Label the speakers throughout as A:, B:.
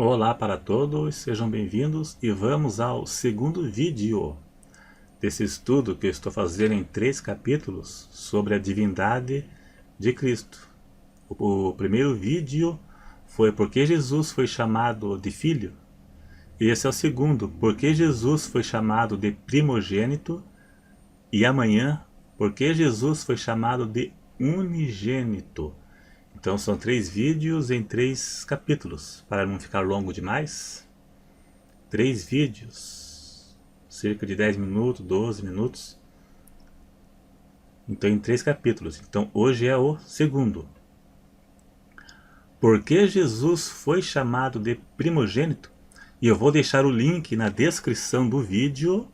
A: Olá para todos, sejam bem-vindos e vamos ao segundo vídeo desse estudo que eu estou fazendo em 3 capítulos sobre a divindade de Cristo. O primeiro vídeo foi por que Jesus foi chamado de Filho, e esse é o segundo, por que Jesus foi chamado de primogênito, e amanhã, por que Jesus foi chamado de unigênito. Então são 3 vídeos em 3 capítulos, para não ficar longo demais. 3 vídeos, cerca de 10 minutos, 12 minutos. Então em 3 capítulos. Então hoje é o segundo. Por que Jesus foi chamado de primogênito? E eu vou deixar o link na descrição do vídeo.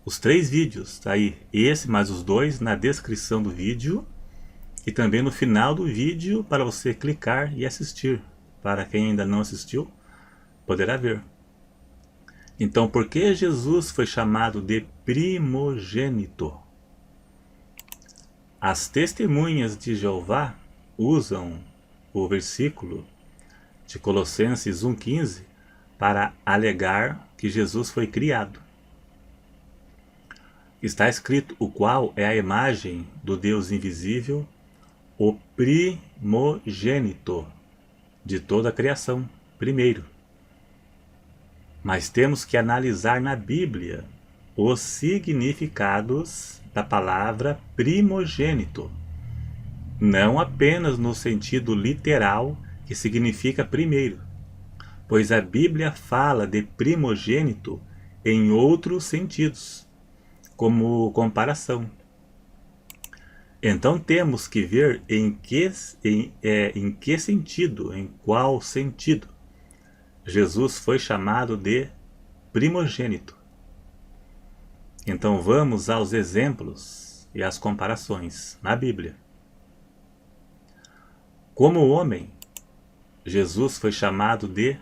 A: Os 3 vídeos, tá aí. Esse mais os 2 na descrição do vídeo. E também no final do vídeo para você clicar e assistir. Para quem ainda não assistiu, poderá ver. Então, por que Jesus foi chamado de primogênito? As testemunhas de Jeová usam o versículo de Colossenses 1,15 para alegar que Jesus foi criado. Está escrito, o qual é a imagem do Deus invisível, o primogênito de toda a criação, primeiro. Mas temos que analisar na Bíblia os significados da palavra primogênito, não apenas no sentido literal que significa primeiro, pois a Bíblia fala de primogênito em outros sentidos, como comparação. Então temos que ver em que sentido, em qual sentido Jesus foi chamado de primogênito. Então vamos aos exemplos e às comparações na Bíblia. Como homem, Jesus foi chamado de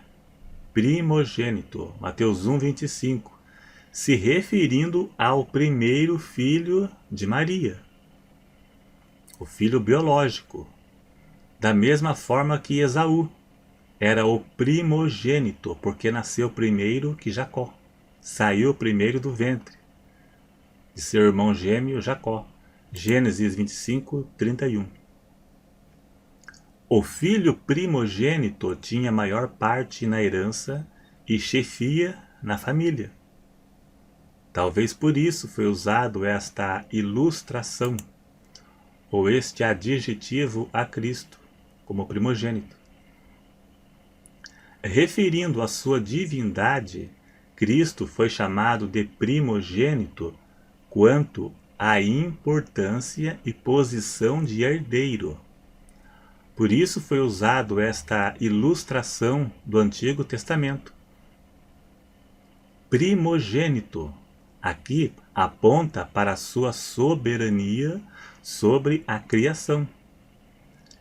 A: primogênito, Mateus 1,25, se referindo ao primeiro filho de Maria, o filho biológico, da mesma forma que Esaú era o primogênito, porque nasceu primeiro que Jacó, saiu primeiro do ventre de seu irmão gêmeo Jacó. Gênesis 25, 31. O filho primogênito tinha maior parte na herança e chefia na família. Talvez por isso foi usado esta ilustração, ou este adjetivo a Cristo, como primogênito. Referindo a sua divindade, Cristo foi chamado de primogênito quanto à importância e posição de herdeiro. Por isso foi usado esta ilustração do Antigo Testamento. Primogênito, aqui aponta para a sua soberania sobre a criação.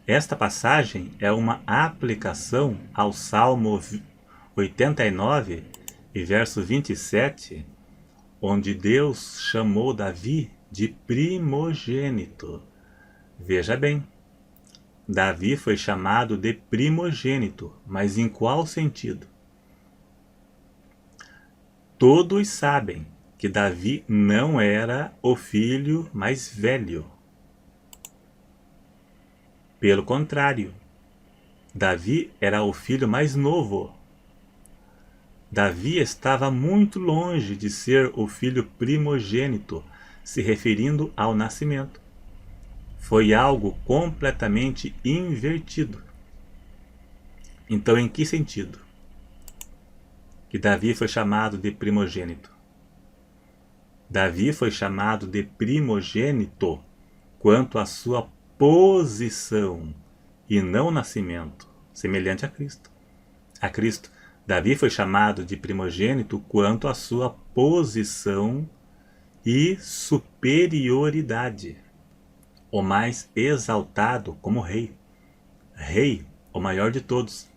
A: Esta passagem é uma aplicação ao Salmo 89 e verso 27, onde Deus chamou Davi de primogênito. Veja bem, Davi foi chamado de primogênito, mas em qual sentido? Todos sabem que Davi não era o filho mais velho. Pelo contrário, Davi era o filho mais novo. Davi estava muito longe de ser o filho primogênito, se referindo ao nascimento. Foi algo completamente invertido. Então, em que sentido que Davi foi chamado de primogênito? Davi foi chamado de primogênito quanto à sua posição e não nascimento, semelhante a Cristo. Davi foi chamado de primogênito quanto à sua posição e superioridade, o mais exaltado como rei, o maior de todos.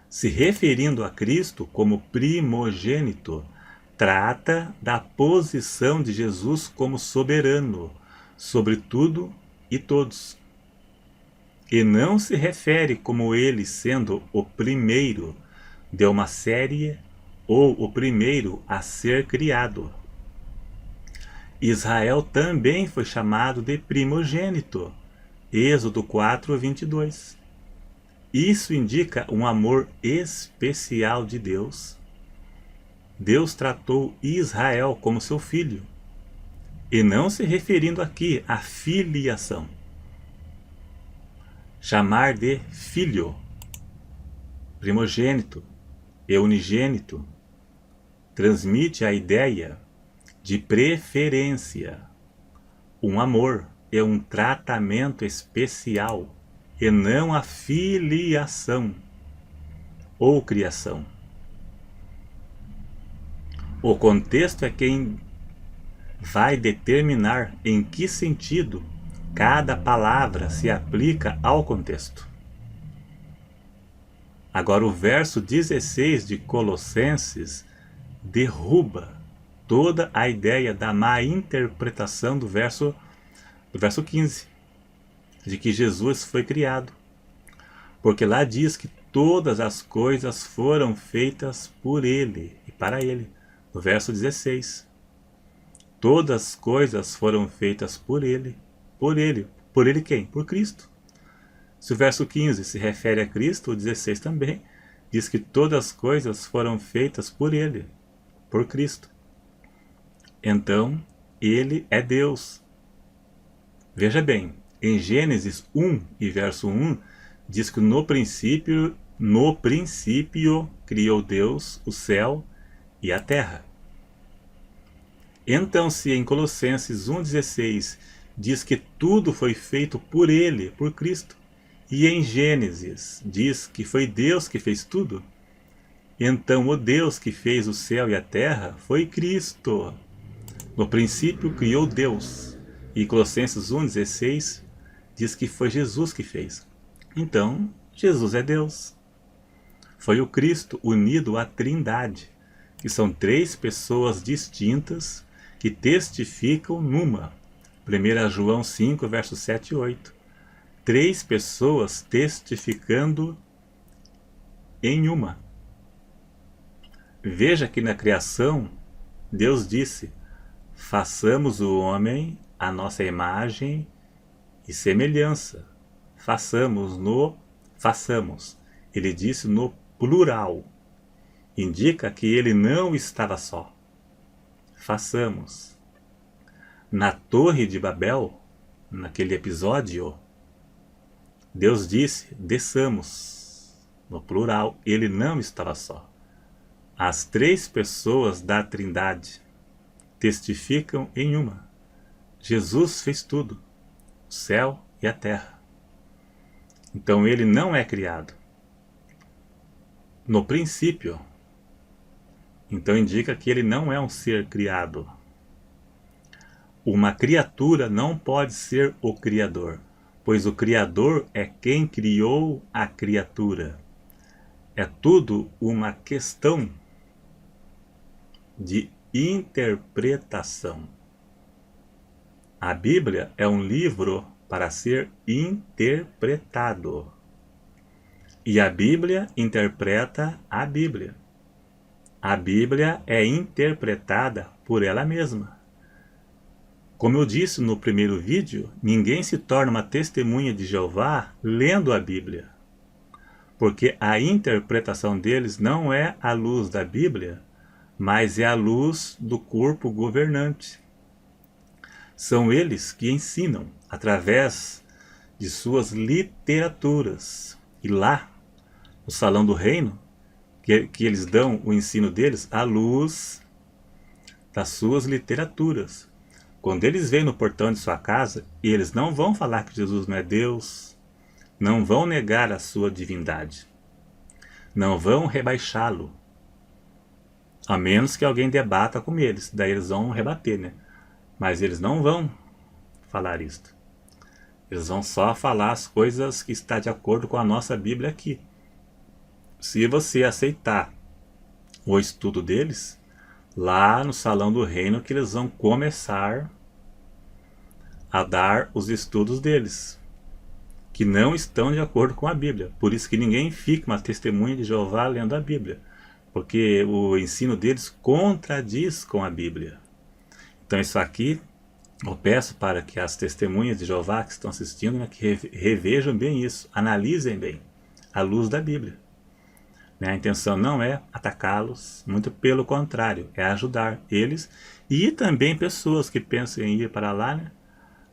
A: Se referindo a Cristo como primogênito, trata da posição de Jesus como soberano sobre tudo e todos. e não se refere como ele sendo o primeiro de uma série ou o primeiro a ser criado. Israel também foi chamado de primogênito, Êxodo 4, 22. Isso indica um amor especial de Deus. Deus tratou Israel como seu filho, e não se referindo aqui à filiação. Chamar de filho, primogênito e unigênito transmite a ideia de preferência, um amor e um tratamento especial, e não a filiação ou criação. O contexto é quem vai determinar em que sentido cada palavra se aplica ao contexto. Agora o verso 16 de Colossenses derruba toda a ideia da má interpretação do verso 15, de que Jesus foi criado. Porque lá diz que todas as coisas foram feitas por ele e para ele. No verso 16. Todas as coisas foram feitas por ele. Por ele. Por ele quem? Por Cristo. Se o verso 15 se refere a Cristo, o 16 também diz que todas as coisas foram feitas por ele. Por Cristo. Então, ele é Deus. Veja bem, em Gênesis 1 e verso 1, diz que no princípio criou Deus o céu e a terra. Então, se em Colossenses 1,16 diz que tudo foi feito por ele, por Cristo, e em Gênesis diz que foi Deus que fez tudo, então o Deus que fez o céu e a terra foi Cristo. No princípio criou Deus. E Colossenses 1,16 diz que foi Jesus que fez. Então, Jesus é Deus. Foi o Cristo unido à Trindade, que são três pessoas distintas que testificam numa. 1 João 5, versos 7 e 8. Três pessoas testificando em uma. Veja que na criação, Deus disse: façamos o homem à nossa imagem e semelhança. Façamos. Ele disse no plural. Indica que ele não estava só. Façamos. Na Torre de Babel, naquele episódio, Deus disse: desçamos. No plural, ele não estava só. As três pessoas da Trindade testificam em uma. Jesus fez tudo, o céu e a terra. Então ele não é criado. No princípio, então indica que ele não é um ser criado. Uma criatura não pode ser o Criador, pois o Criador é quem criou a criatura. É tudo uma questão de interpretação. A Bíblia é um livro para ser interpretado. E a Bíblia interpreta a Bíblia. A Bíblia é interpretada por ela mesma. Como eu disse no primeiro vídeo, ninguém se torna uma testemunha de Jeová lendo a Bíblia. Porque a interpretação deles não é a luz da Bíblia, mas é a luz do corpo governante. São eles que ensinam através de suas literaturas. E lá, no Salão do Reino, que eles dão o ensino deles à luz das suas literaturas. Quando eles vêm no portão de sua casa, eles não vão falar que Jesus não é Deus, não vão negar a sua divindade, não vão rebaixá-lo, a menos que alguém debata com eles, daí eles vão rebater, né? Mas eles não vão falar isto. Eles vão só falar as coisas que estão de acordo com a nossa Bíblia aqui. Se você aceitar o estudo deles, lá no Salão do Reino que eles vão começar a dar os estudos deles. que não estão de acordo com a Bíblia. Por isso que ninguém fica uma testemunha de Jeová lendo a Bíblia, porque o ensino deles contradiz com a Bíblia. Então isso aqui eu peço para que as testemunhas de Jeová que estão assistindo, né, que revejam bem isso, analisem bem, à luz da Bíblia. A intenção não é atacá-los, muito pelo contrário, é ajudar eles e também pessoas que pensam em ir para lá, né,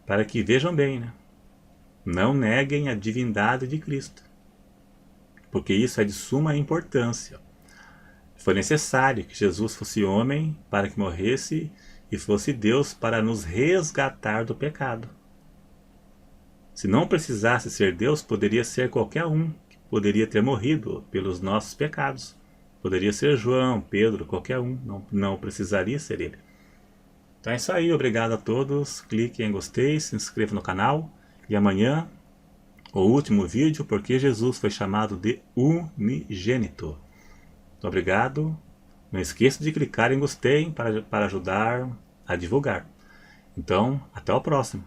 A: para que vejam bem, né, não neguem a divindade de Cristo, porque isso é de suma importância. Foi necessário que Jesus fosse homem para que morresse e fosse Deus para nos resgatar do pecado. Se não precisasse ser Deus, poderia ser qualquer um, que poderia ter morrido pelos nossos pecados. Poderia ser João, Pedro, qualquer um, não precisaria ser ele. Então é isso aí, obrigado a todos, clique em gostei, se inscreva no canal, e amanhã, o último vídeo, porque Jesus foi chamado de unigênito. Muito obrigado, não esqueça de clicar em gostei para ajudar a divulgar. Então, até o próximo.